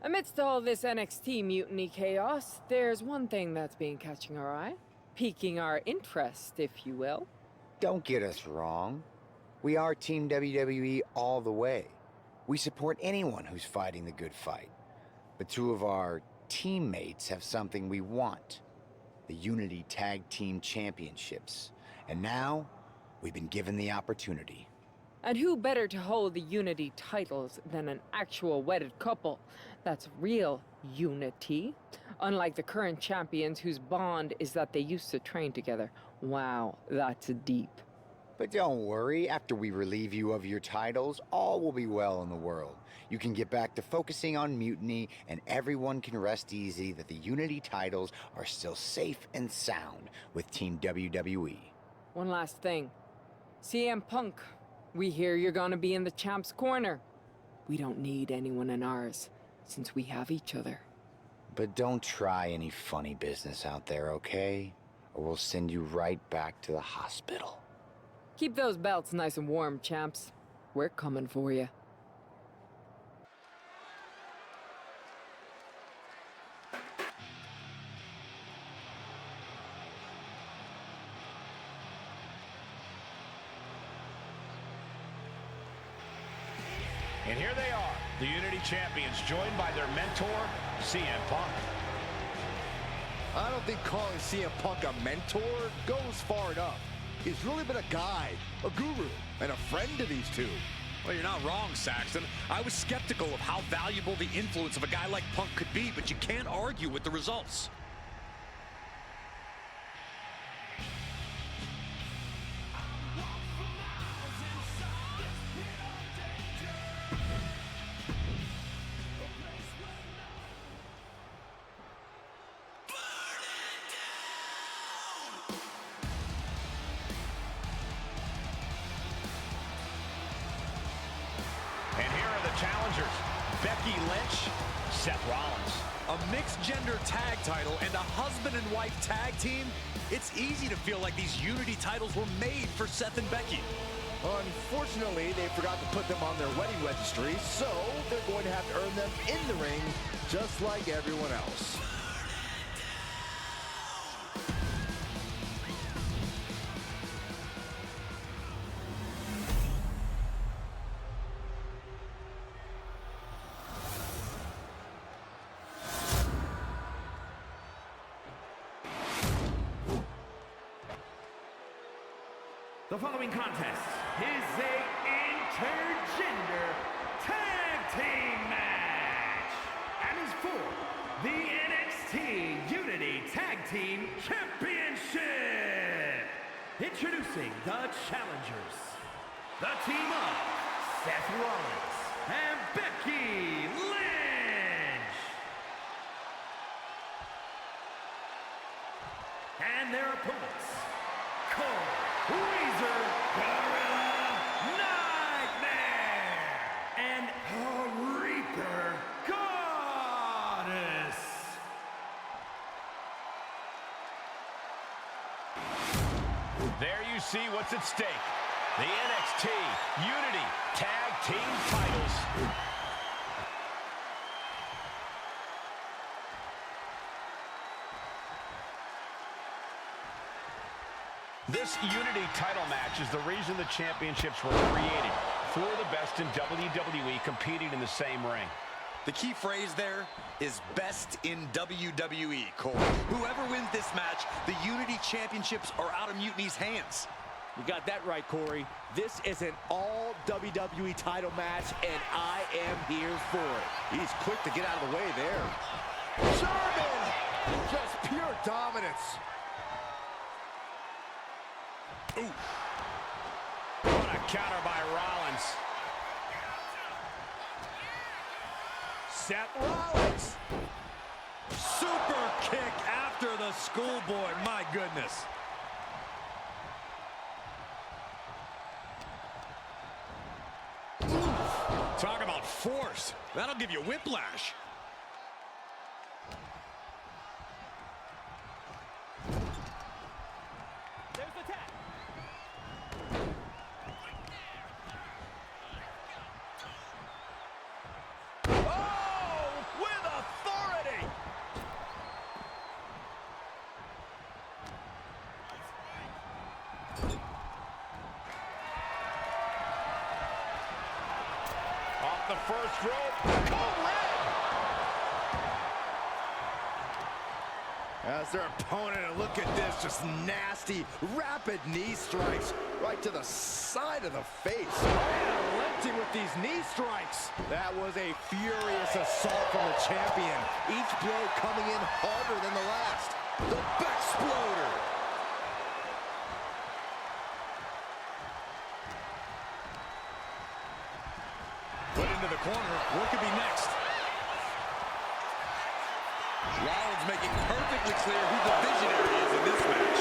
Amidst all this NXT mutiny chaos, there's one thing that's been catching our eye. Piquing our interest, if you will. Don't get us wrong. We are Team WWE all the way. We support anyone who's fighting the good fight. But two of our teammates have something we want. The Unity Tag Team Championships. And now, we've been given the opportunity. And who better to hold the Unity titles than an actual wedded couple? That's real unity. Unlike the current champions whose bond is that they used to train together. Wow, that's deep. But don't worry, after we relieve you of your titles, all will be well in the world. You can get back to focusing on Mutiny, and everyone can rest easy that the Unity titles are still safe and sound with Team WWE. One last thing. CM Punk, we hear you're gonna be in the champ's corner. We don't need anyone in ours, since we have each other. But don't try any funny business out there, okay? Or we'll send you right back to the hospital. Keep those belts nice and warm, champs. We're coming for you. And here they are, the Unity Champions, joined by their mentor, CM Punk. I don't think calling CM Punk a mentor goes far enough. He's really been a guide, a guru, and a friend to these two. Well, you're not wrong, Saxton. I was skeptical of how valuable the influence of a guy like Punk could be, but you can't argue with the results. Challengers, Becky Lynch, Seth Rollins. A mixed-gender tag title and a husband and wife tag team? It's easy to feel like these Unity titles were made for Seth and Becky. Unfortunately, they forgot to put them on their wedding registry, so they're going to have to earn them in the ring, just like everyone else. The following contest is a intergender tag team match and is for the NXT Unity Tag Team Championship. Introducing the challengers, the team of Seth Rollins and Becky Lynch. And their opponents, Weezer, Gorilla Nightmare, and Reaper Goddess. There you see what's at stake. The NXT Unity Tag Team titles. This Unity title match is the reason the championships were created, for the best in WWE competing in the same ring. The key phrase there is best in WWE, Cole. Whoever wins this match, the Unity Championships are out of Mutiny's hands. You got that right, Corey. This is an all WWE title match, and I am here for it. He's quick to get out of the way there. German! Just pure dominance. Ooh. What a counter by Rollins. Seth Rollins. Super kick after the schoolboy. My goodness. Talk about force. That'll give you whiplash. There's the tag. Oh, with first rope. Oh, leg! As their opponent, and look at this, just nasty, rapid knee strikes right to the side of the face. Unrelenting with these knee strikes. That was a furious assault from the champion. Each blow coming in harder than the last. The Bexploder. Put into the corner. What could be next? Rollins making perfectly clear who the visionary is in this match.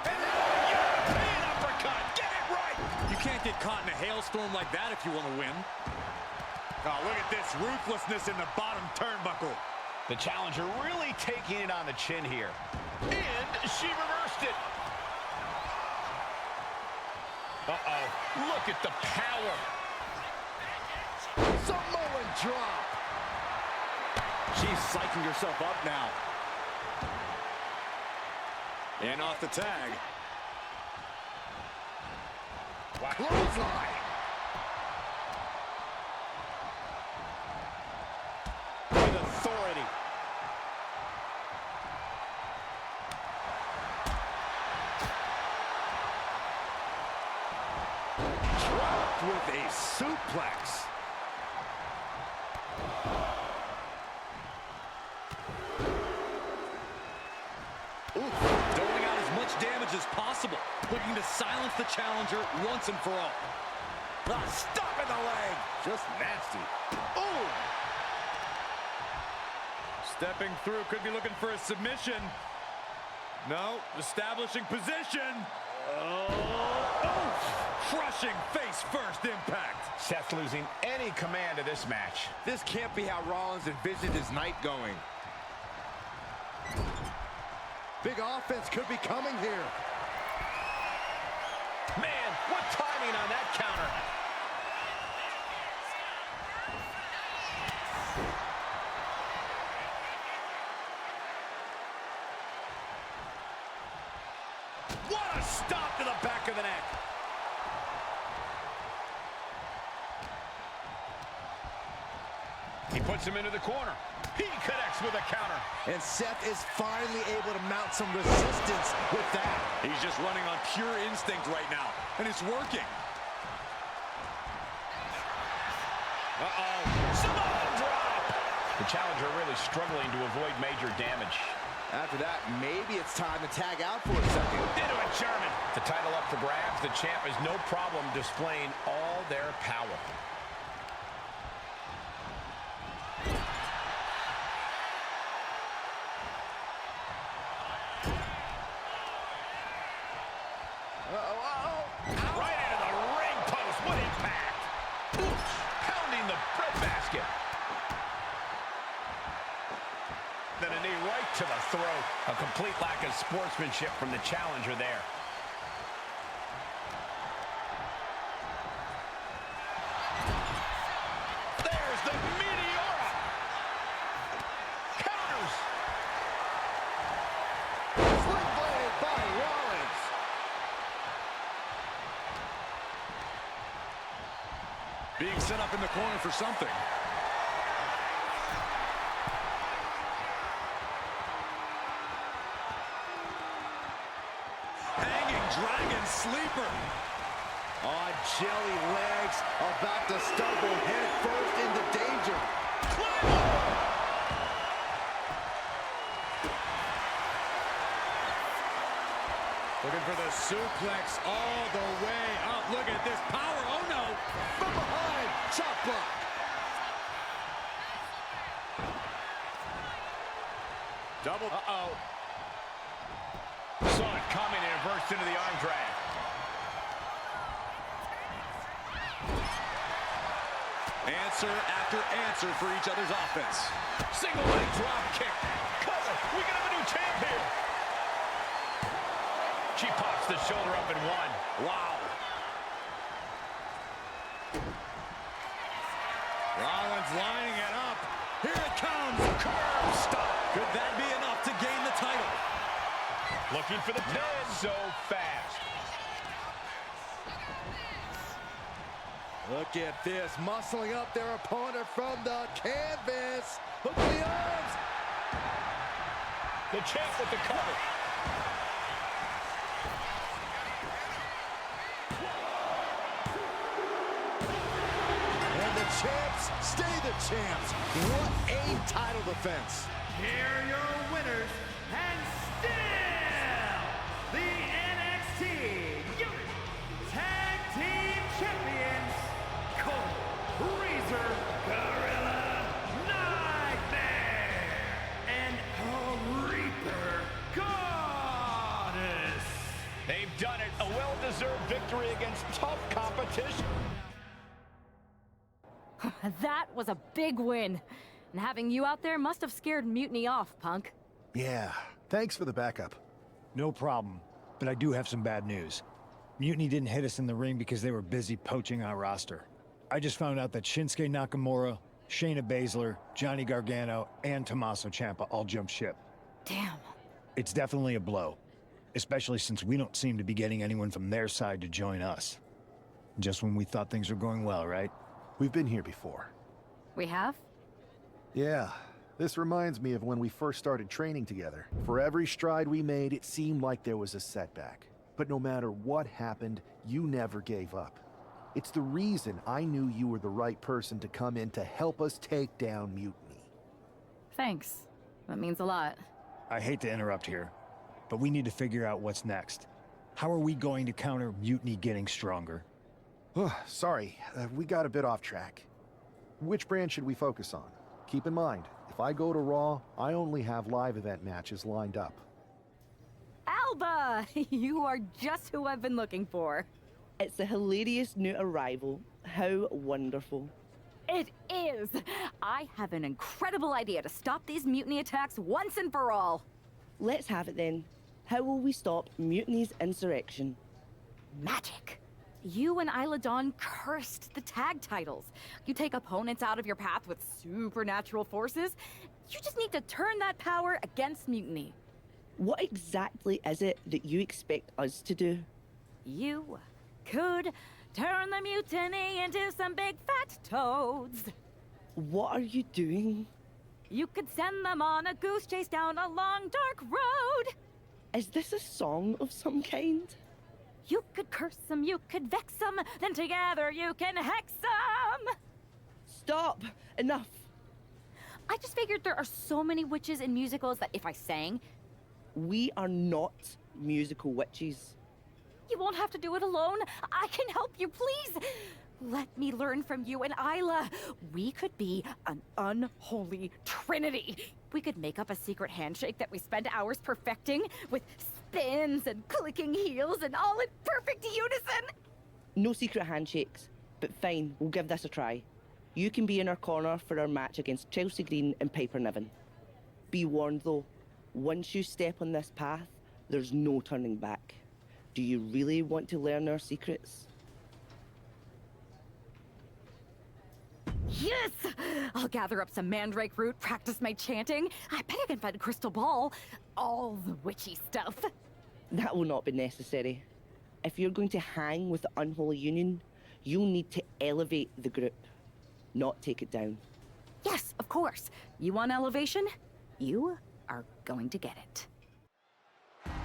And now a European uppercut. Get it right. You can't get caught in a hailstorm like that if you want to win. Oh, look at this ruthlessness in the bottom turnbuckle. The challenger really taking it on the chin here. And she reversed it. Uh-oh. Look at the power. Samoan drop. She's psyching herself up now. And off the tag. Wow. Clothesline. With authority. Dropped with a suplex. Doling out as much damage as possible. Looking to silence the challenger once and for all. Stop in the leg. Just nasty. Oh! Stepping through, could be looking for a submission. No, establishing position. Crushing face first impact. Seth losing any command of this match. This can't be how Rollins envisioned his night going. Big offense could be coming here. Man, what timing on that counter. What a stop to the back of the neck. He puts him into the corner. He connects with a counter. And Seth is finally able to mount some resistance with that. He's just running on pure instinct right now, and it's working. Uh-oh. Samoan drop. The challenger really struggling to avoid major damage. After that, maybe it's time to tag out for a second. Into a German. The title up for grabs. The champ has no problem displaying all their power. Right into the ring post. What impact. Oof. Pounding the breadbasket. Then a knee right to the throat. A complete lack of sportsmanship from the challenger there. There's the Meteora. Counters. Sling-bladed by Rollins. Being set up in the corner for something. Hanging Dragon Sleeper. On jelly legs, about to stumble head first into danger. Looking for the suplex all the way up. Look at this power. Oh, no. From behind, chop block. Double. Uh-oh. Saw it coming and reversed into the arm drag. Answer after answer for each other's offense. Single leg drop kick. Cover. We can have a new champ here. She pops the shoulder up and one. Wow. Rollins lining it up. Here it comes. Curve stop. Could that be enough to gain the title? Looking for the pin. So fast. Look at this, muscling up their opponent from the canvas. Hook the arms. The champ with the cover. And the champs stay the champs. What a title defense. Here are your winners, and still the NXT Tag Team Champions, Cole, Razor, Gorilla, Nightmare, and Reaper Goddess. They've done it. A well-deserved victory against tough competition. That was a big win. And having you out there must have scared Mutiny off, Punk. Yeah, thanks for the backup. No problem, but I do have some bad news. Mutiny didn't hit us in the ring because they were busy poaching our roster. I just found out that Shinsuke Nakamura, Shayna Baszler, Johnny Gargano, and Tommaso Ciampa all jumped ship. Damn. It's definitely a blow, especially since we don't seem to be getting anyone from their side to join us. Just when we thought things were going well, right? We've been here before. We have? Yeah, this reminds me of when we first started training together. For every stride we made, it seemed like there was a setback. But no matter what happened, you never gave up. It's the reason I knew you were the right person to come in to help us take down Mutiny. Thanks. That means a lot. I hate to interrupt here, but we need to figure out what's next. How are we going to counter Mutiny getting stronger? Sorry, we got a bit off track. Which brand should we focus on? Keep in mind, if I go to Raw, I only have live event matches lined up. Alba! You are just who I've been looking for. It's a hilarious new arrival. How wonderful. It is! I have an incredible idea to stop these Mutiny attacks once and for all. Let's have it then. How will we stop Mutiny's insurrection? Magic. You and Isla Dawn cursed the tag titles. You take opponents out of your path with supernatural forces. You just need to turn that power against Mutiny. What exactly is it that you expect us to do? You could turn the Mutiny into some big fat toads. What are you doing? You could send them on a goose chase down a long, dark road. Is this a song of some kind? You could curse them, you could vex them, then together you can hex them! Stop! Enough! I just figured there are so many witches in musicals that if I sang... We are not musical witches. You won't have to do it alone. I can help you, please! Let me learn from you and Isla. We could be an unholy trinity. We could make up a secret handshake that we spend hours perfecting with spins and clicking heels and all in perfect unison. No secret handshakes, but fine, we'll give this a try. You can be in our corner for our match against Chelsea Green and Piper Niven. Be warned though, once you step on this path, there's no turning back. Do you really want to learn our secrets? Yes! I'll gather up some mandrake root, practice my chanting. I bet I can find a crystal ball. All the witchy stuff. That will not be necessary. If you're going to hang with the Unholy Union, you'll need to elevate the group, not take it down. Yes, of course. You want elevation? You are going to get it.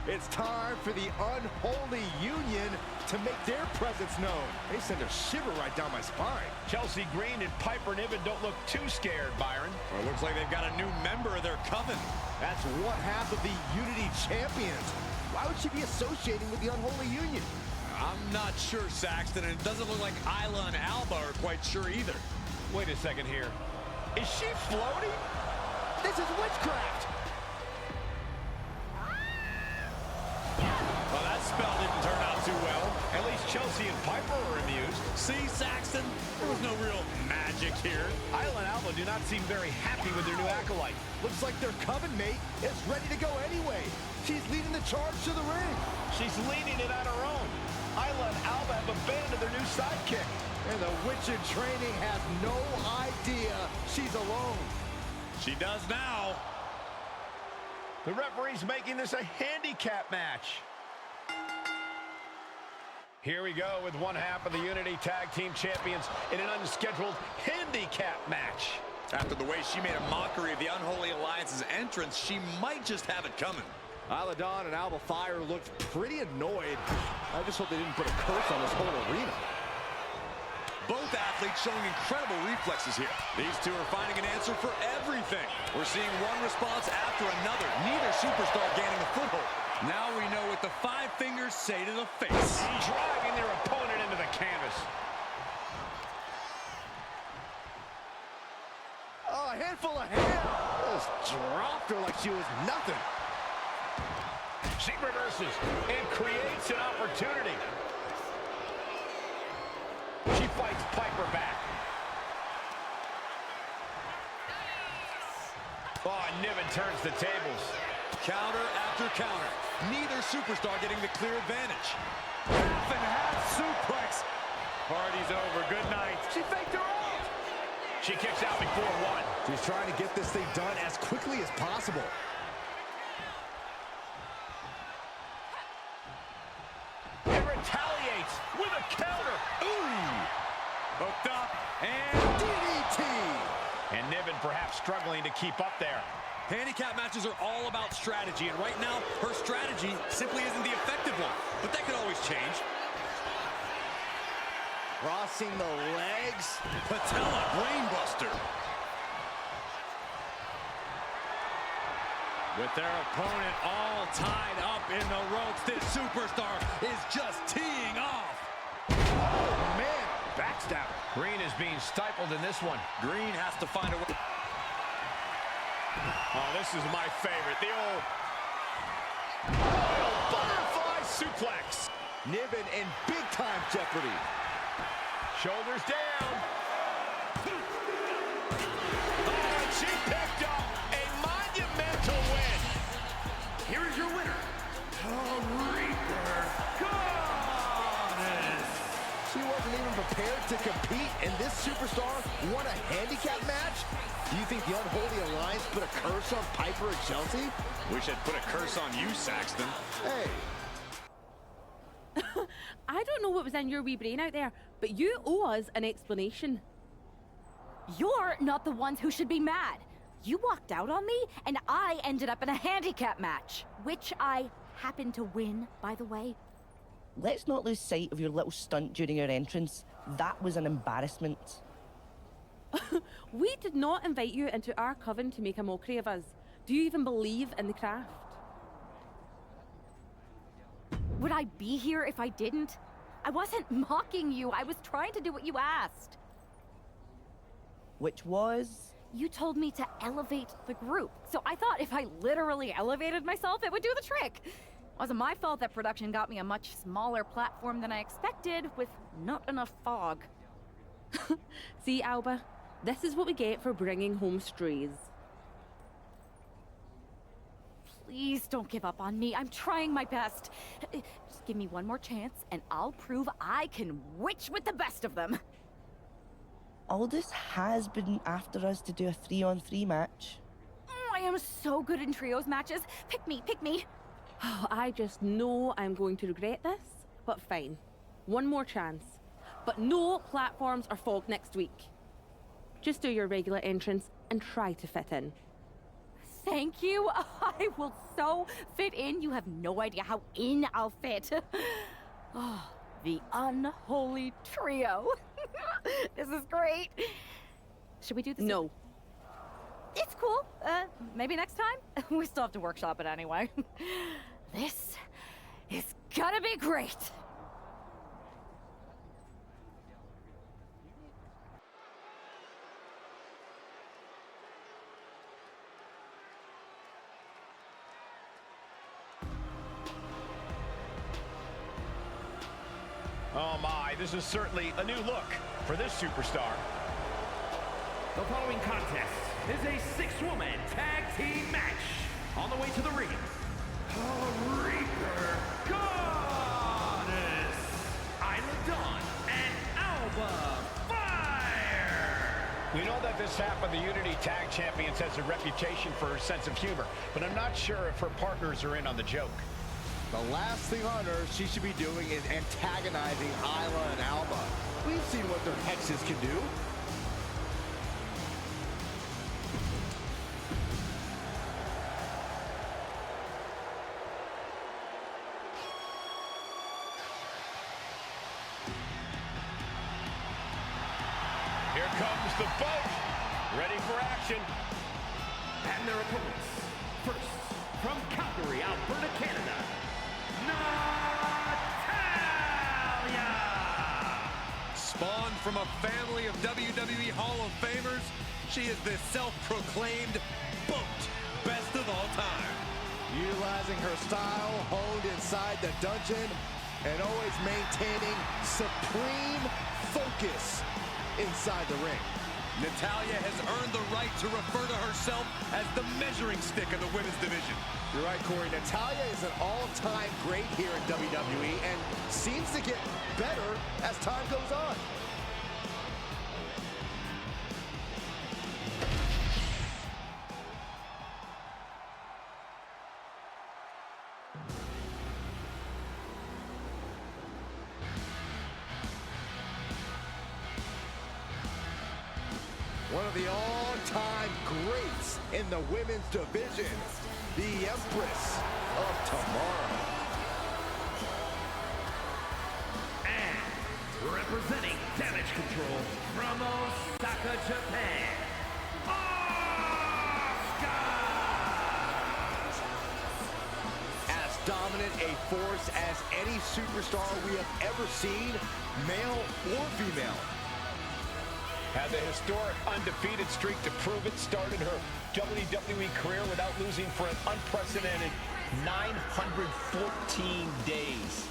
It's time for the Unholy Union to make their presence known. They send a shiver right down my spine. Chelsea Green and Piper Niven don't look too scared, Byron. Well, it looks like they've got a new member of their coven. That's one half of the Unity Champions. Why would she be associating with the Unholy Union? I'm not sure, Saxton, and it doesn't look like Isla and Alba are quite sure either. Wait a second here. Is she floating? This is witchcraft! Well, that spell didn't turn out too well. At least Chelsea and Piper are amused. See, Saxton? There was no real magic here. Isla and Alba do not seem very happy with their new acolyte. Looks like their coven mate is ready to go anyway. She's leading the charge to the ring. She's leading it on her own. Isla and Alba have abandoned their new sidekick. And the witch in training has no idea she's alone. She does now. The referee's making this a handicap match. Here we go with one half of the Unity Tag Team Champions in an unscheduled handicap match. After the way she made a mockery of the Unholy Alliance's entrance, she might just have it coming. Isla Dawn and Alba Fire looked pretty annoyed. I just hope they didn't put a curse on this whole arena. Both athletes showing incredible reflexes here. These two are finding an answer for everything. We're seeing one response after another. Neither superstar gaining a foothold. Now we know what the five fingers say to the face. Driving their opponent into the canvas. Oh, a handful of hair. Just dropped her like she was nothing. She reverses and creates an opportunity. She fights Piper back. Oh, Niven turns the tables. Counter after counter. Neither superstar getting the clear advantage. Half and half suplex. Party's over. Good night. She faked her off. She kicks out before one. She's trying to get this thing done as quickly as possible. And retaliates with a counter. Ooh. Hooked up and DDT. And Niven perhaps struggling to keep up there. Handicap matches are all about strategy, and right now, her strategy simply isn't the effective one. But that could always change. Crossing the legs. Patella, brainbuster. With their opponent all tied up in the ropes, this superstar is just teeing off. Oh, man. Backstabber. Green is being stifled in this one. Green has to find a way. Oh, this is my favorite. The old butterfly suplex. Niven in big-time jeopardy. Shoulders down. Oh, and she picked up a monumental win. Here is your winner, the Reaper Goddess. She wasn't even prepared to compete, and this superstar won a handicap match? Do you think the Unholy Alliance put a curse on Piper and Chelsea? Wish I'd put a curse on you, Saxton. Hey. I don't know what was in your wee brain out there, but you owe us an explanation. You're not the ones who should be mad. You walked out on me, and I ended up in a handicap match, which I happened to win, by the way. Let's not lose sight of your little stunt during your entrance. That was an embarrassment. We did not invite you into our coven to make a mockery of us. Do you even believe in the craft? Would I be here if I didn't? I wasn't mocking you. I was trying to do what you asked. Which was? You told me to elevate the group. So I thought if I literally elevated myself, it would do the trick. It wasn't my fault that production got me a much smaller platform than I expected with not enough fog. See, Alba, this is what we get for bringing home strays. Please don't give up on me. I'm trying my best. Just give me one more chance, and I'll prove I can witch with the best of them. Aldous has been after us to do a 3-on-3 match. I am so good in trios matches. Pick me, pick me. Oh, I just know I'm going to regret this, but fine. One more chance. But no platforms or fog next week. Just do your regular entrance and try to fit in. Thank you. I will so fit in. You have no idea how in I'll fit. Oh, the Unholy Trio. This is great. Should we do this? No. It's cool. Maybe next time? We still have to workshop it anyway. This is gonna be great. Oh my, this is certainly a new look for this superstar. The following contest is a six-woman tag team match. On the way to the ring, the Reaper Goddess, Isla Dawn, and Alba Fire. We know that this half of the Unity Tag Champions has a reputation for her sense of humor, but I'm not sure if her partners are in on the joke. The last thing on earth she should be doing is antagonizing Isla and Alba. We've seen what their hexes can do. Here comes the boat. Ready for action. And their opponents. First, from Calgary, Alberta, Canada, Natalya! Spawned from a family of WWE Hall of Famers, she is the self-proclaimed BOAT best of all time. Utilizing her style honed inside the dungeon and always maintaining supreme focus inside the ring. Natalya has earned the right to refer to herself as the measuring stick of the women's division. You're right, Corey. Natalya is an all-time great here in WWE and seems to get better as time goes on. One of the all-time greats in the women's division, the Empress of Tomorrow. And representing Damage Control from Osaka, Japan, Asuka! As dominant a force as any superstar we have ever seen, male or female. Had the historic undefeated streak to prove it, started her WWE career without losing for an unprecedented 914 days.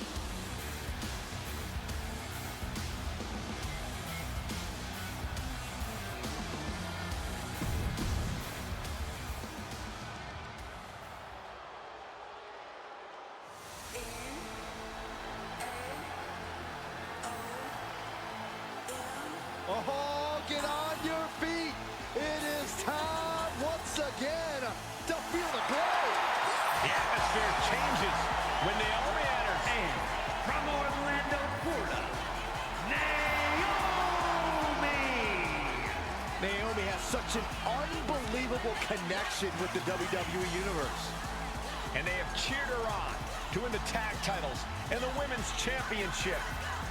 Oh, get on your feet. It is time once again to feel the glow. The atmosphere changes when Naomi enters. And from Orlando, Florida, Naomi has such an unbelievable connection with the WWE Universe. And they have cheered her on to win the tag titles and the women's championship.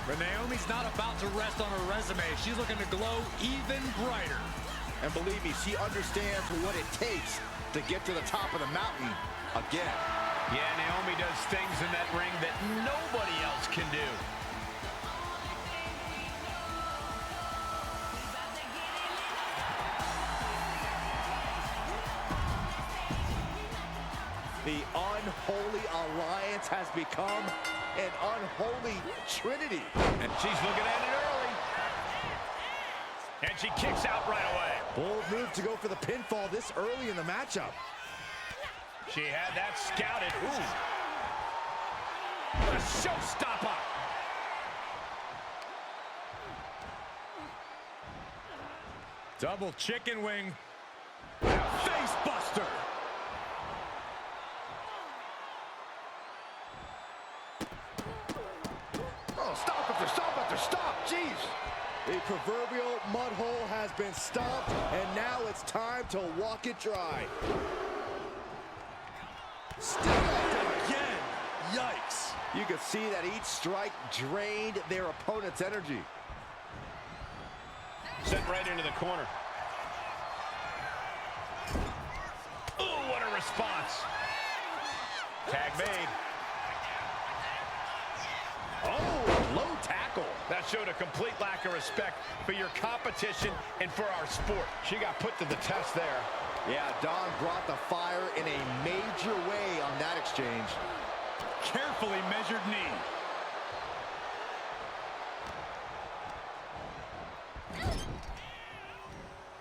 But Naomi's not about to rest on her resume. She's looking to glow even brighter. And believe me, she understands what it takes to get to the top of the mountain again. Yeah, Naomi does things in that ring that nobody else can do. The unholy alliance has become an unholy trinity. And she's looking at it early. And she kicks out right away. Bold move to go for the pinfall this early in the matchup. She had that scouted. Ooh. What a showstopper. Double chicken wing. Face buster. Oh, stop after stop after stop. Jeez. The proverbial mud hole has been stomped, and now it's time to walk it dry. Still again. Yikes. You can see that each strike drained their opponent's energy. Sent right into the corner. Ooh, what a response. Tag made. Oh, low tackle. That showed a complete lack of respect for your competition and for our sport. She got put to the test there. Yeah, Dawn brought the fire in a major way on that exchange. Carefully measured knee.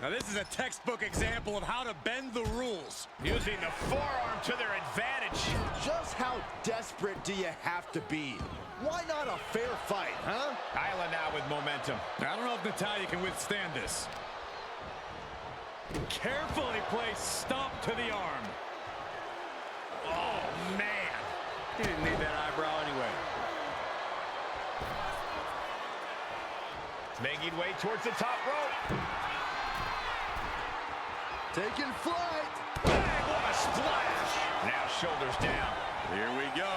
Now this is a textbook example of how to bend the rules. Using the forearm to their advantage. Just how desperate do you have to be? Why not a fair fight, huh? Isla now with momentum. I don't know if Natalya can withstand this. Carefully placed stomp to the arm. Oh, man. He didn't need that eyebrow anyway. Making way towards the top rope. Taking flight. Bang, what a splash. Now shoulders down. Here we go.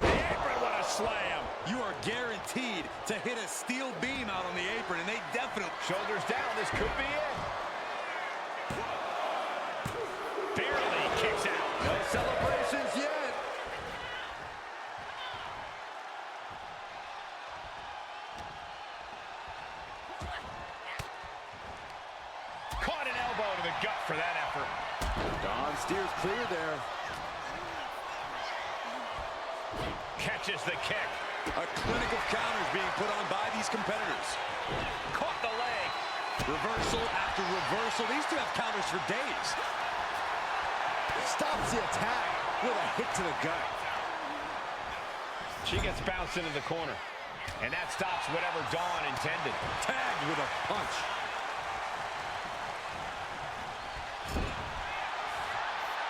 The apron, what a slam. You are guaranteed to hit a steel beam out on the apron, and they definitely... Shoulders down, this could be it. Barely kicks out. No celebrations yet. Caught an elbow to the gut for that effort. Don steers clear there. Catches the kick. A clinic of counters being put on by these competitors. Caught the leg. Reversal after reversal. These two have counters for days. Stops the attack with a hit to the gut. She gets bounced into the corner. And that stops whatever Dawn intended. Tagged with a punch.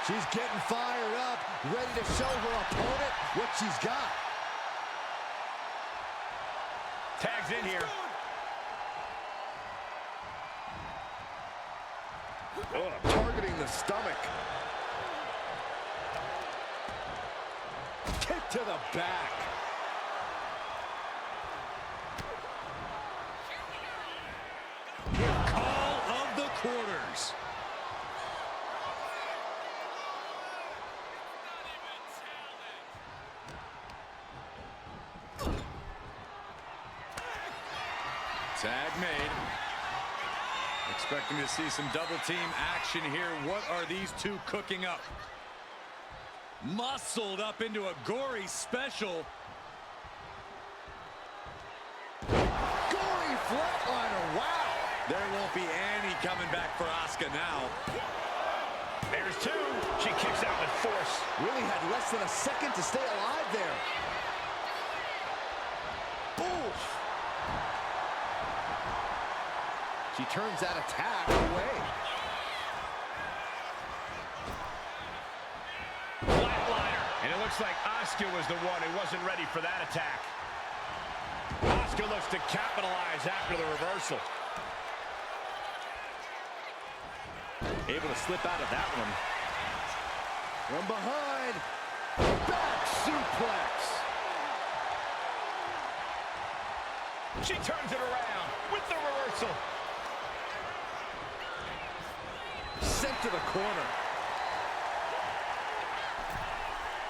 She's getting fired up, ready to show her opponent what she's got. Tags in here. Targeting the stomach. Kick to the back. Call of the quarters. Tag made. Expecting to see some double team action here. What are these two cooking up? Muscled up into a gory special. Gory flatliner, wow. There won't be any coming back for Asuka now. There's two. She kicks out with force. Really had less than a second to stay alive there. Oof. She turns that attack away. Flatliner. And it looks like Asuka was the one who wasn't ready for that attack. Asuka looks to capitalize after the reversal. Able to slip out of that one. From behind. Back suplex. She turns it around with the reversal. Sent to the corner.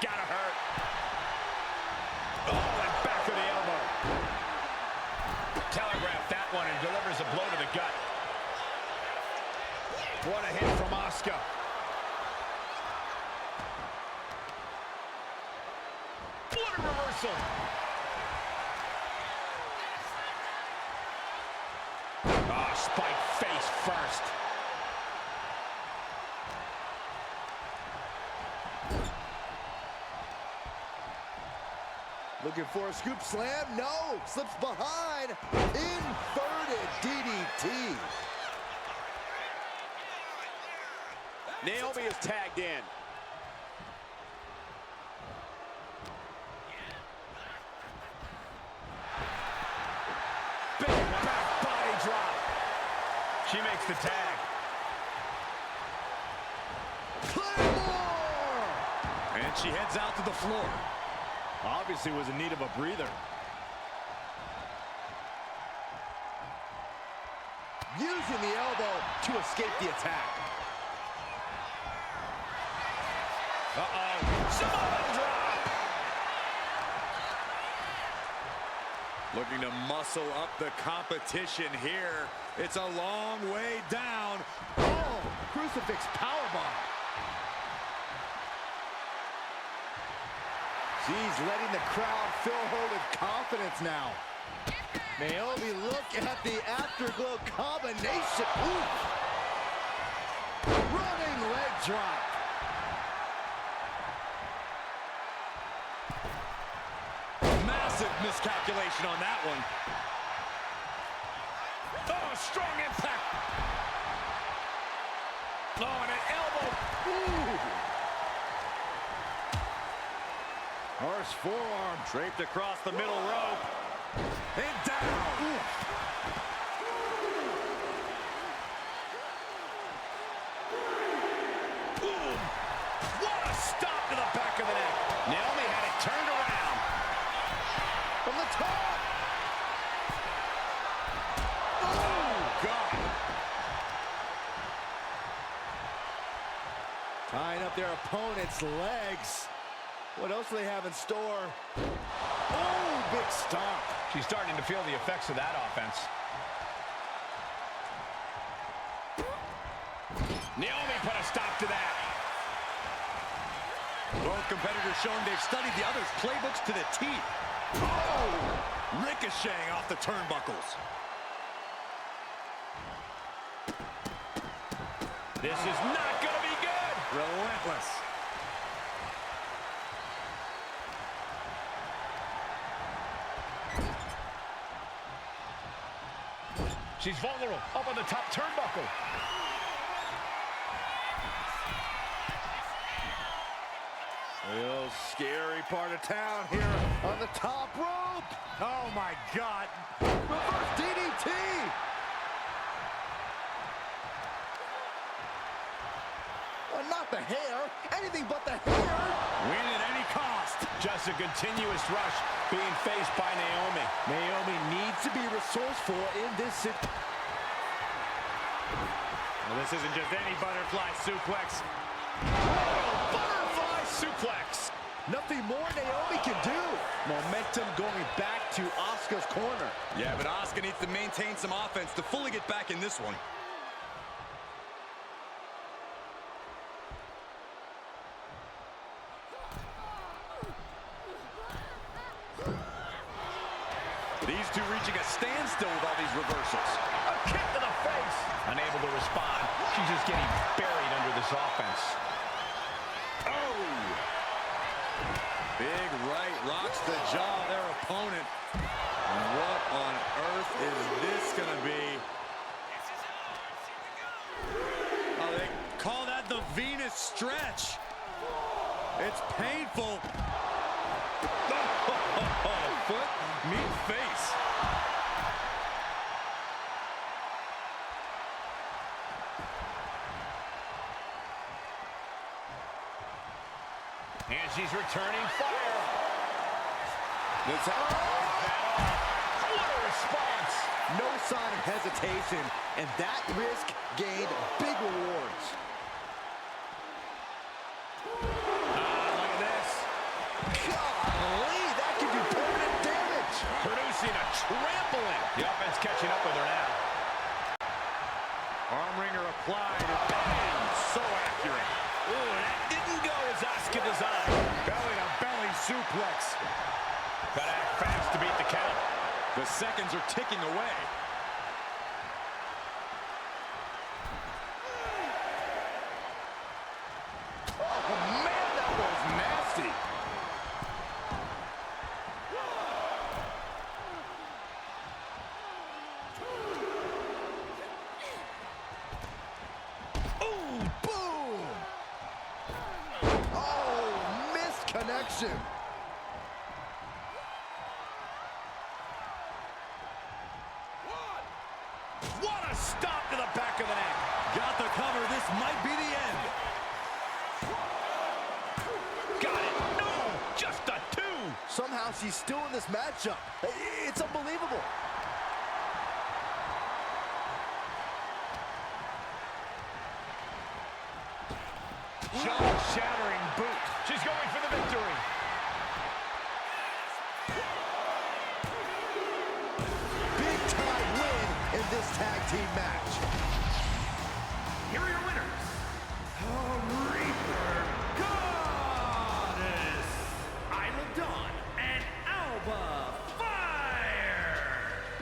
Gotta hurt. Oh, and back to the elbow. Telegraphed that one and delivers a blow to the gut. What a hit from Asuka. What a reversal. Oh, spike face first. Looking for a scoop slam. No. Slips behind. Inverted DDT. Naomi is tagged in. Big back body drop. She makes the tag. Claymore! And she heads out to the floor. Obviously was in need of a breather. Using the elbow to escape the attack. Uh-oh. Samoan drop. Looking to muscle up the competition here. It's a long way down. Oh, crucifix powerbomb. She's letting the crowd fill her with confidence now. Naomi, look at the afterglow combination. Ooh. Running leg drop. Massive miscalculation on that one. Oh, strong impact. Oh, and an elbow. Ooh. Horse forearm draped across the middle rope. And down. Ooh. Boom. What a stop to the back of the neck. Naomi had it turned around. From the top. Oh, God. Tying up their opponent's legs. What else do they have in store? Oh, big stomp. She's starting to feel the effects of that offense. Naomi put a stop to that. Both competitors showing they've studied the other's playbooks to the teeth. Oh! Ricocheting off the turnbuckles. This is not going to be good. Relentless. She's vulnerable. Up on the top turnbuckle. Real scary part of town here on the top rope. Oh, my God. Reverse DDT. Well, not the hair. Anything but the hair. Win at any cost. Just a continuous rush being faced by Naomi. Naomi needs to be resourceful in this situation. Well, this isn't just any butterfly suplex. Oh, butterfly suplex. Nothing more Naomi can do. Momentum going back to Asuka's corner. Yeah, but Asuka needs to maintain some offense to fully get back in this one. These two reaching a standstill with all these reversals. A kick to the face. Unable to respond. She's just getting buried under this offense. Oh! Big right rocks the jaw of their opponent. What on earth is this going to be? Oh, they call that the Venus stretch. It's painful. Foot, meet face. And she's returning fire. What a response. No sign of hesitation, and that risk gained big rewards. Look at this. Golly, that could do permanent damage. Producing a trampling. The offense catching up with her now. Arm wringer applied. Bam! So accurate. Ooh, that didn't go as Asuka designed. Belly-to-belly suplex. Gotta act fast to beat the count. The seconds are ticking away. Oh, man, that was nasty. Oh, boom! Oh, missed connection. What a stop to the back of the neck. Got the cover. This might be the end. Got it. No, just a 2. Somehow she's still in this matchup. It's unbelievable. Jaw-shattering boot. She's going for the victory. Big time win in this tag team match. Here are your winners. Reaper Goddess, Isla Dawn, and Alba Fire.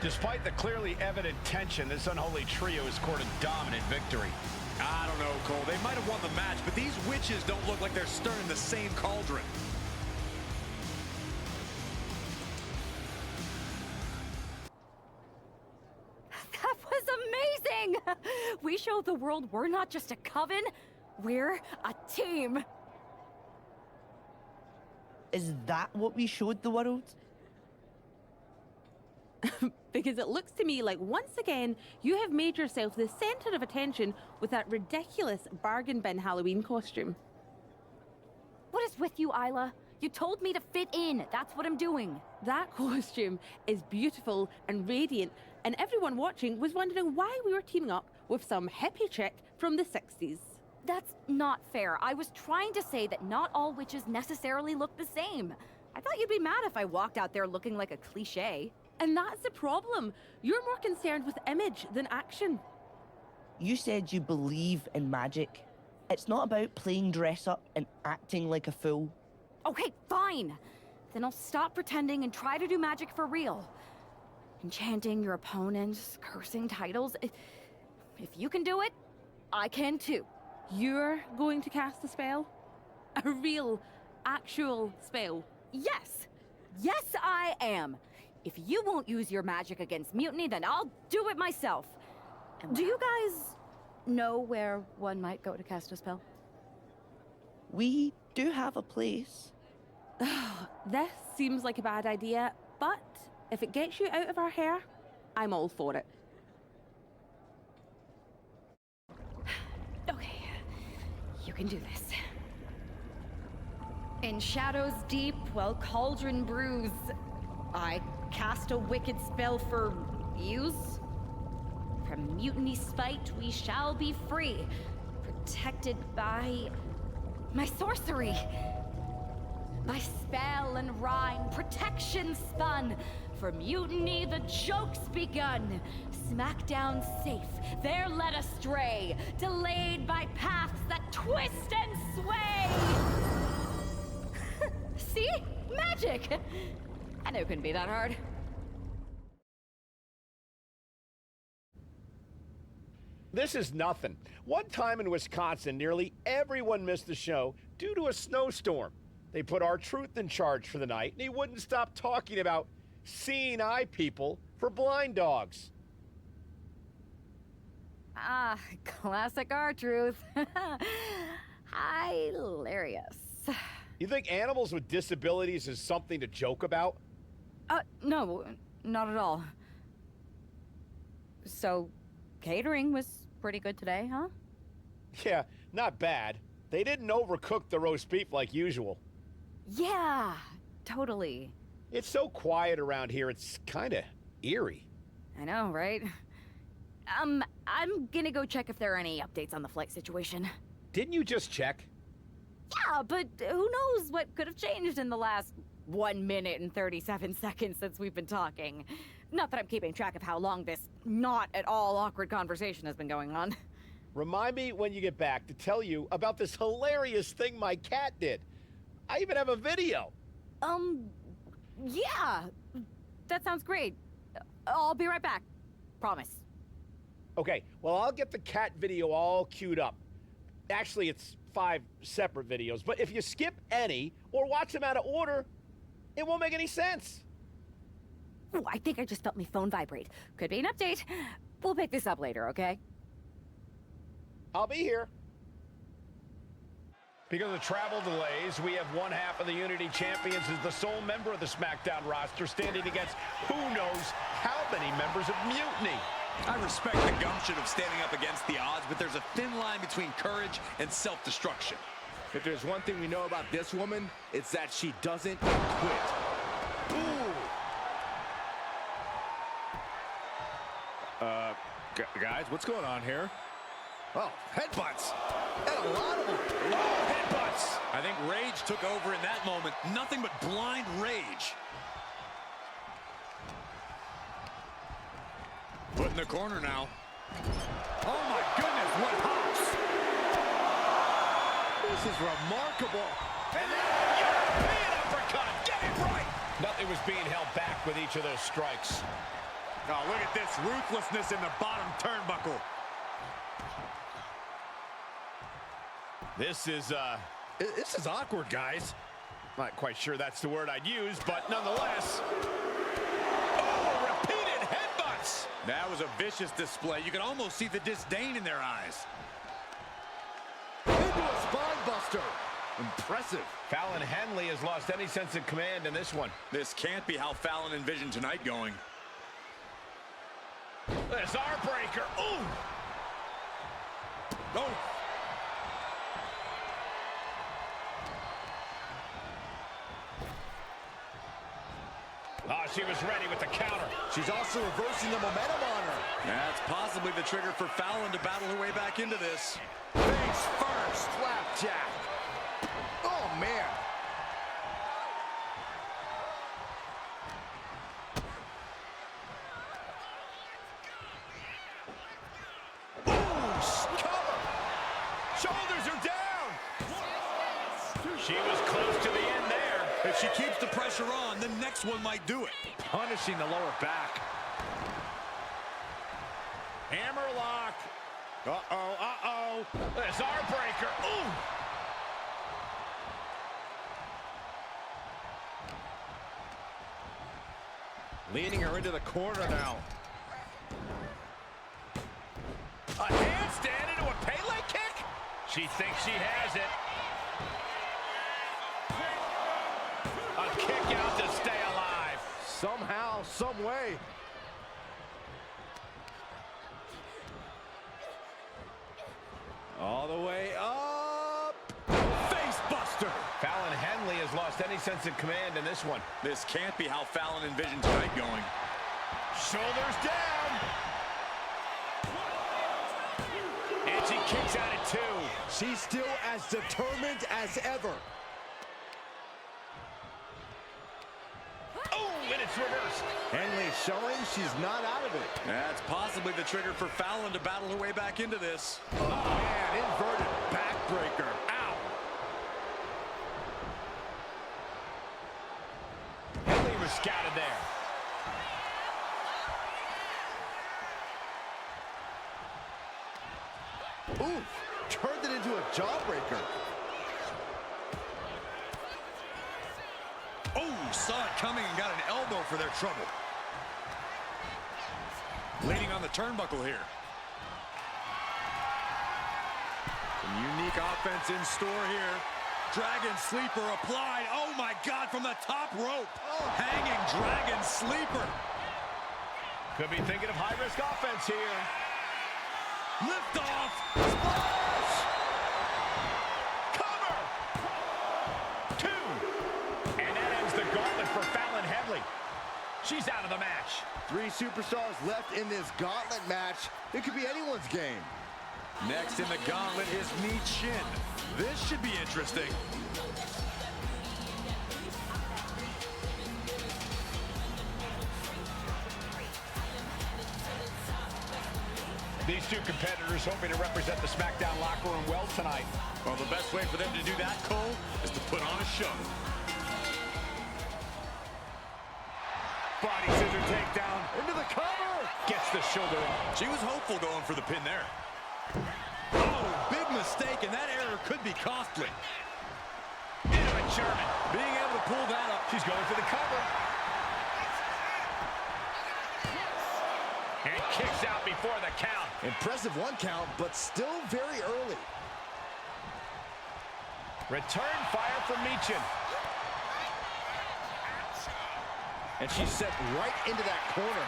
Despite the clearly evident tension, this unholy trio has scored a dominant victory. I don't know, Cole. They might have won the match, but these witches don't look like they're stirring the same cauldron. That was amazing! We We show the world we're not just a coven, we're a team. Is that what we showed the world? Because it looks to me like once again, you have made yourself the center of attention with that ridiculous bargain bin Halloween costume. What is with you, Isla? You told me to fit in. That's what I'm doing. That costume is beautiful and radiant, and everyone watching was wondering why we were teaming up with some hippie chick from the 60s. That's not fair. I was trying to say that not all witches necessarily look the same. I thought you'd be mad if I walked out there looking like a cliché. And that's the problem. You're more concerned with image than action. You said you believe in magic. It's not about playing dress up and acting like a fool. Okay, fine. Then I'll stop pretending and try to do magic for real. Enchanting your opponents, cursing titles. If you can do it, I can too. You're going to cast a spell? A real, actual spell? Yes! Yes, I am! If you won't use your magic against mutiny, then I'll do it myself. And do you guys know where one might go to cast a spell? We do have a place. This seems like a bad idea, but if it gets you out of our hair, I'm all for it. Okay, you can do this. In shadows deep, while cauldron brews, I cast a wicked spell for use. From mutiny spite, we shall be free, protected by my sorcery. By spell and rhyme, protection spun. For mutiny, the joke's begun. SmackDown safe, there led astray, delayed by paths that twist and sway. See? Magic! I knew it couldn't be that hard. This is nothing. One time in Wisconsin, nearly everyone missed the show due to a snowstorm. They put R-Truth in charge for the night, and he wouldn't stop talking about seeing eye people for blind dogs. Ah, classic R-Truth. Hilarious. You think animals with disabilities is something to joke about? No, not at all. So, catering was pretty good today, huh? Yeah, not bad. They didn't overcook the roast beef like usual. Yeah, totally. It's so quiet around here, it's kinda eerie. I know, right? I'm gonna go check if there are any updates on the flight situation. Didn't you just check? Yeah, but who knows what could have changed in the last 1 minute and 37 seconds since we've been talking. Not that I'm keeping track of how long this not at all awkward conversation has been going on. Remind me when you get back to tell you about this hilarious thing my cat did. I even have a video. Yeah. That sounds great. I'll be right back. Promise. Okay, well, I'll get the cat video all queued up. Actually, it's 5 separate videos, but if you skip any or watch them out of order, it won't make any sense. Ooh, I think I just felt my phone vibrate. Could be an update. We'll pick this up later, okay? I'll be here. Because of travel delays, we have one half of the Unity Champions as the sole member of the SmackDown roster standing against who knows how many members of Mutiny. I respect the gumption of standing up against the odds, but there's a thin line between courage and self-destruction. If there's one thing we know about this woman, it's that she doesn't quit. Ooh. Guys, what's going on here? Oh, headbutts. And a lot of them. Oh, headbutts. I think rage took over in that moment. Nothing but blind rage. Put in the corner now. Oh, my goodness, what hops. This is remarkable. And then European uppercut. Get it right. Nothing was being held back with each of those strikes. Oh, look at this ruthlessness in the bottom turnbuckle. This is awkward, guys. Not quite sure that's the word I'd use, but nonetheless. Oh, repeated headbutts. That was a vicious display. You could almost see the disdain in their eyes. Into a spine buster. Impressive. Fallon Henley has lost any sense of command in this one. This can't be how Fallon envisioned tonight going. This arm breaker. Ooh! Oh! Oh, she was ready with the counter. She's also reversing the momentum on her. That's possibly the trigger for Fallon to battle her way back into this. Face first. Flapjack. Oh, man. Ooh, cover. Shoulders are down. She was close to the end there. If she keeps the pressure on, the next one might do it. Punishing the lower back. Hammerlock. Uh-oh, uh-oh. This arm breaker. Ooh. Leaning her into the corner now. A handstand into a Pele kick? She thinks she has it. A kick out to stay alive. Somehow, some way. All the way up. Face buster. Fallon Henley has lost any sense of command in this one. This can't be how Fallon envisioned tonight going. Shoulders down. And she kicks out at 2. She's still as determined as ever. Oh, and it's reversed. Henley showing she's not out of it. That's possibly the trigger for Fallon to battle her way back into this. Oh, man, inverted backbreaker. Ow. Henley was scouted there. Ooh, turned it into a jawbreaker. Oh, saw it coming and got an elbow for their trouble. Leaning on the turnbuckle here. Some unique offense in store here. Dragon Sleeper applied. Oh, my God, from the top rope. Oh. Hanging Dragon Sleeper. Could be thinking of high-risk offense here. Lift off. Splash! Cover! 2. And that ends the gauntlet for Fallon Henley. She's out of the match. 3 superstars left in this gauntlet match. It could be anyone's game. Next in the gauntlet is Mi Shin. This should be interesting. These two competitors hoping to represent the SmackDown locker room well tonight. Well, the best way for them to do that, Cole, is to put on a show. Body scissor takedown. Into the cover. Gets the shoulder up. She was hopeful going for the pin there. Oh, big mistake, and that error could be costly. Into a German. Being able to pull that up. She's going for the cover. And kicks out before the count. Impressive 1 count, but still very early. Return fire from Michin. And she's set right into that corner.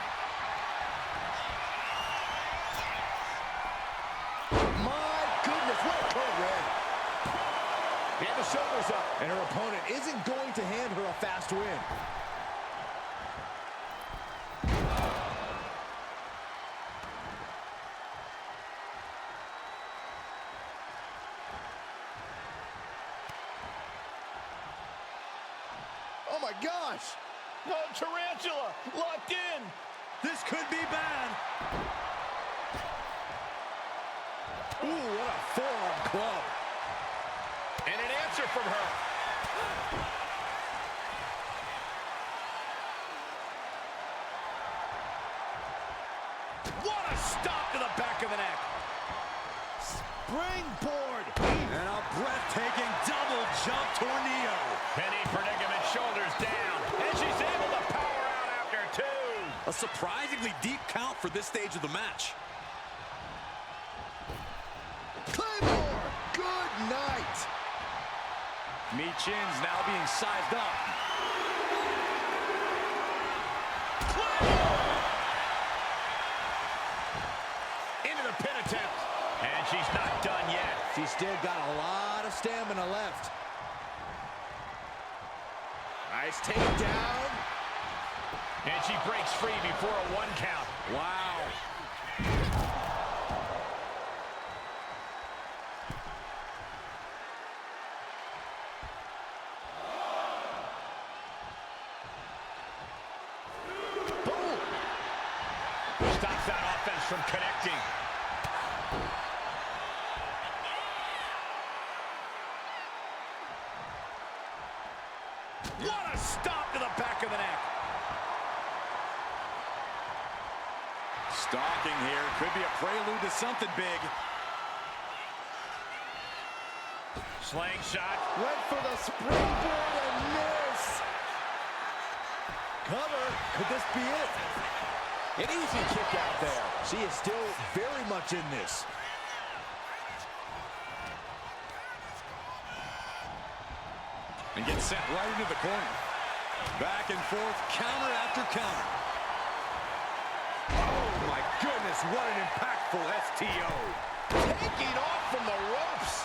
My goodness, what a code red. And the shoulders up. And her opponent isn't going to hand her a fast win. Oh my gosh! No, tarantula locked in. This could be bad. Ooh, what a forearm club. And an answer from her. What a stop to the back of the neck. Springboard. And a breathtaking double jump tornado. Penny predicament, shoulders down. And she's able to power out after 2. A surprisingly deep count for this stage of the match. Claymore, good night. Michin's now being sized up. Into the pin attempt. And she's not done yet. She's still got a lot of stamina left. Nice takedown. And she breaks free before a 1 count. Wow. Boom. Stops that offense from connecting. What a stop to the back of the neck. Stalking here could be a prelude to something big. Slingshot. Went for the springboard and miss. Cover. Could this be it? An easy kick out there. She is still very much in this. And gets sent right into the corner. Back and forth, counter after counter. Oh my goodness, what an impactful STO. Taking off from the ropes.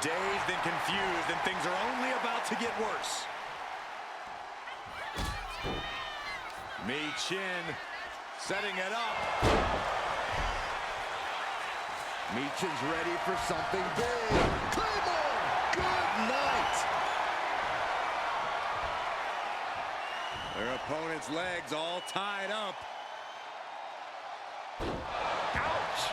Dazed and confused, and things are only about to get worse. Michin setting it up. Michin's ready for something big. Claymore! Good night! Their opponent's legs all tied up. Ouch!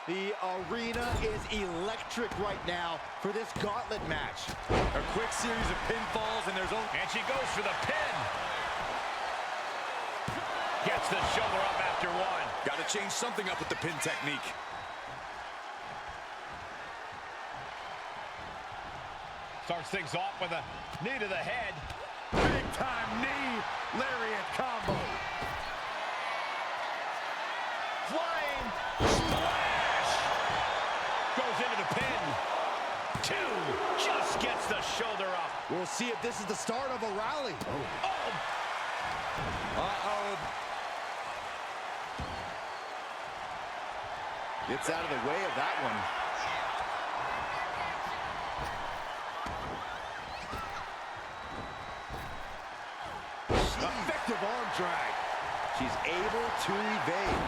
The arena is electric right now for this gauntlet match. A quick series of pinfalls, and there's only... And she goes for the pin. Gets the shoulder up after 1. Got to change something up with the pin technique. Starts things off with a knee to the head. Big time knee. Lariat combo. Flying splash. Goes into the pin. 2. Just gets the shoulder up. We'll see if this is the start of a rally. Oh. Uh-oh. Gets out of the way of that one. Effective arm drag. She's able to evade.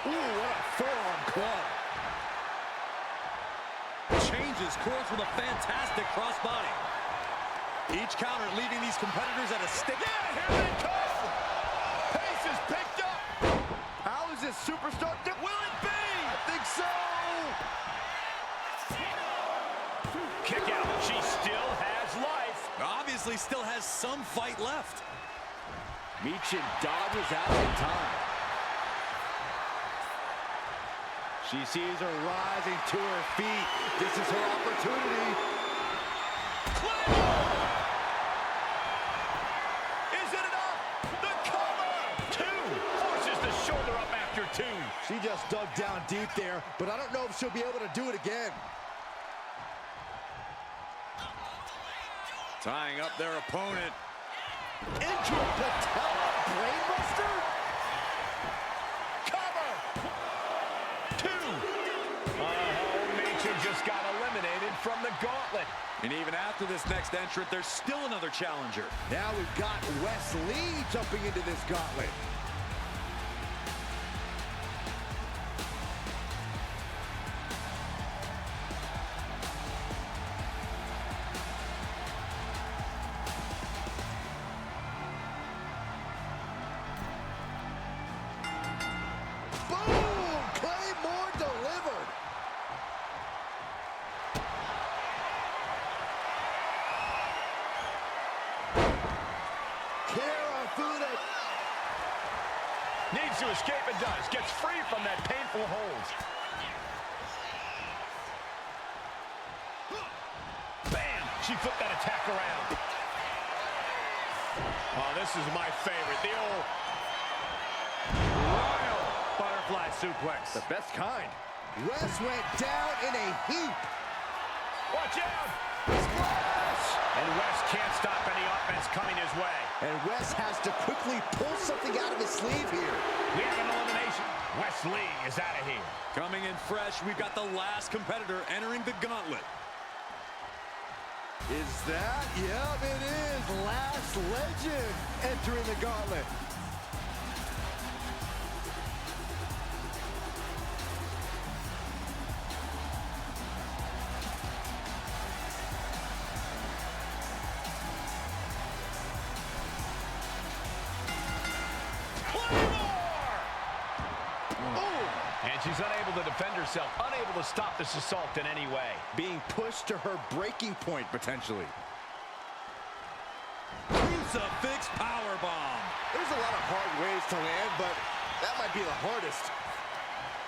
Ooh, what a forearm club. Changes course with a fantastic crossbody. Each counter leaving these competitors at a stick. Yeah, here they come. Pace is picked up. How is this superstar? Will it be? I think so. Kick out. She still has life. Obviously still has some fight left. Michin dodges out in time. She sees her rising to her feet. This is her opportunity. Claymore! Is it enough? The cover! 2. Forces the shoulder up after 2. She just dug down deep there, but I don't know if she'll be able to do it again. Tying up their opponent. Into a patella brainbuster? Cover! 2. Michin just got eliminated from the gauntlet. And even after this next entrant, there's still another challenger. Now we've got Wes Lee jumping into this gauntlet. Needs to escape and does. Gets free from that painful hold. She flipped that attack around. Oh, this is my favorite. The old royal butterfly suplex. The best kind. Wes went down in a heap. Watch out! Splash! And Wes can't stop any offense coming his way. And Wes has to quickly pull something out of his sleeve here. We have an elimination. Wes Lee is out of here. Coming in fresh, we've got the last competitor entering the gauntlet. Is that? Yep, it is. Last Legend entering the gauntlet. And she's unable to defend herself, unable to stop this assault in any way. Being pushed to her breaking point, potentially. Crucifix powerbomb. There's a lot of hard ways to land, but that might be the hardest.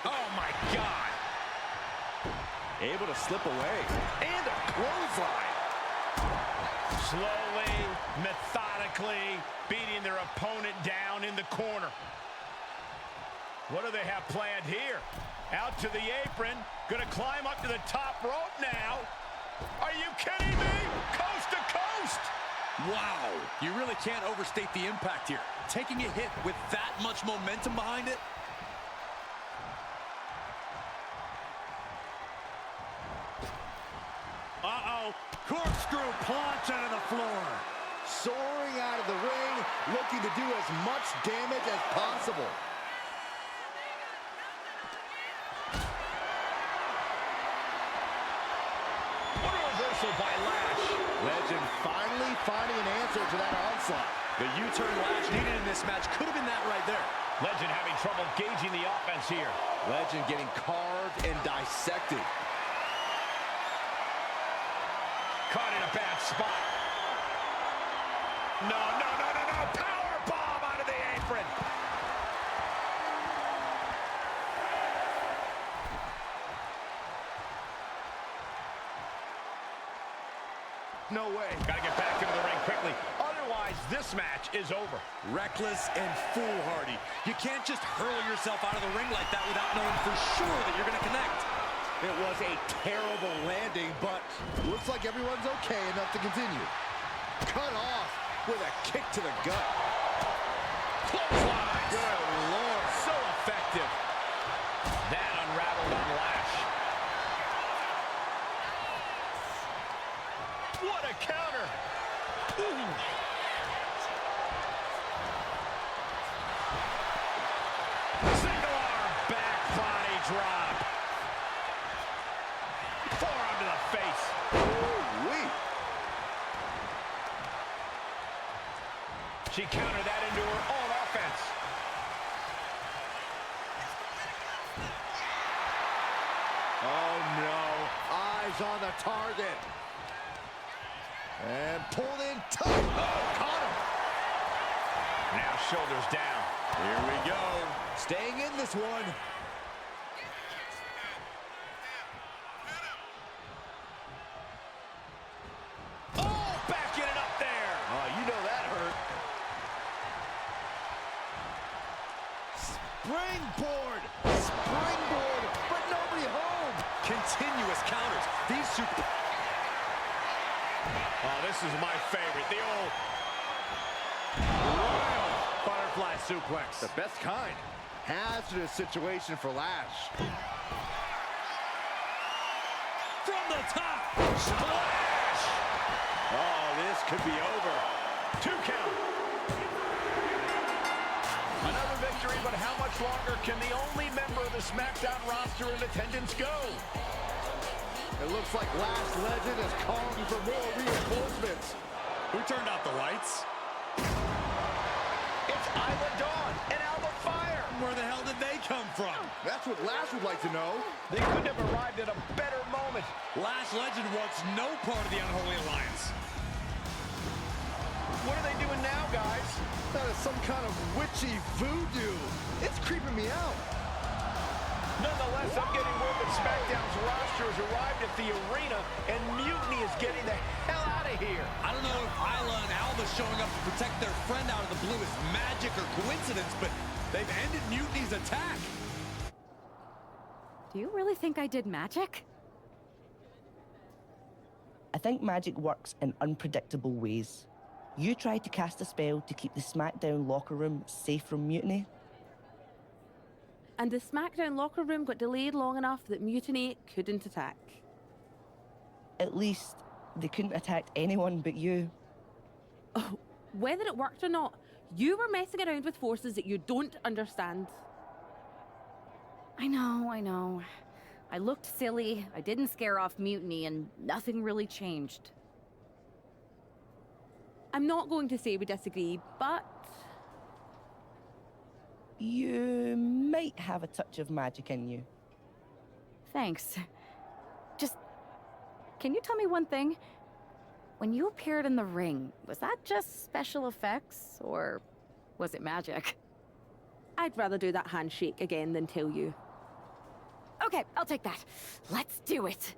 Oh, my God. Able to slip away. And a clothesline. Slowly, methodically, beating their opponent down in the corner. What do they have planned here? Out to the apron. Gonna climb up to the top rope now. Are you kidding me? Coast to coast. Wow. You really can't overstate the impact here. Taking a hit with that much momentum behind it. Uh-oh. Corkscrew plunge into the floor. Soaring out of the ring, looking to do as much damage as possible. By Lash. Legend finally finding an answer to that onslaught. The U-turn Lash needed in this match could have been that right there. Legend having trouble gauging the offense here. Legend getting carved and dissected. Caught in a bad spot. No, no, no, no, no. Power bomb out of the apron. No way. Gotta get back into the ring quickly. Otherwise, this match is over. Reckless and foolhardy. You can't just hurl yourself out of the ring like that without knowing for sure that you're going to connect. It was a terrible landing, but looks like everyone's okay enough to continue. Cut off with a kick to the gut. Clothesline. Good Lord. So effective. That unraveled on Lash. What a counter. Ooh. Single arm back body drop. Forearm to the face. Ooh-wee. She countered that into her own offense. Oh no. Eyes on the target. And pulled in tight. Oh, caught him. Now shoulders down. Here we go. Staying in this one. Oh, backing it up there. Oh, you know that hurt. Springboard. Springboard, but nobody home. Continuous counters. These super... Oh, this is my favorite. The old royal butterfly suplex. The best kind. Hazardous situation for Lash. From the top. Splash! Oh, this could be over. 2 count. Another victory, but how much longer can the only member of the SmackDown roster in attendance go? It looks like Last Legend is calling for more reinforcements. Who turned out the lights? It's Isla Dawn and Alba Fire. Where the hell did they come from? That's what Lash would like to know. They couldn't have arrived at a better moment. Last Legend wants no part of the Unholy Alliance. What are they doing now, guys? That is some kind of witchy voodoo. It's creeping me out. Nonetheless, I'm getting word that SmackDown's roster has arrived at the arena and mutiny is getting the hell out of here. I don't know if Isla and Alba showing up to protect their friend out of the blue is magic or coincidence, but they've ended Mutiny's attack. Do you really think I did magic? I think magic works in unpredictable ways. You tried to cast a spell to keep the SmackDown locker room safe from Mutiny. And the SmackDown locker room got delayed long enough that Mutiny couldn't attack. At least, they couldn't attack anyone but you. Oh, whether it worked or not, you were messing around with forces that you don't understand. I know. I looked silly, I didn't scare off Mutiny, and nothing really changed. I'm not going to say we disagree, but... You might have a touch of magic in you. Thanks. Just... Can you tell me one thing? When you appeared in the ring, was that just special effects, or was it magic? I'd rather do that handshake again than tell you. Okay, I'll take that. Let's do it.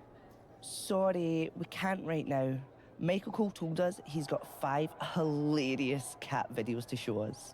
Sorry, we can't right now. Michael Cole told us he's got 5 hilarious cat videos to show us.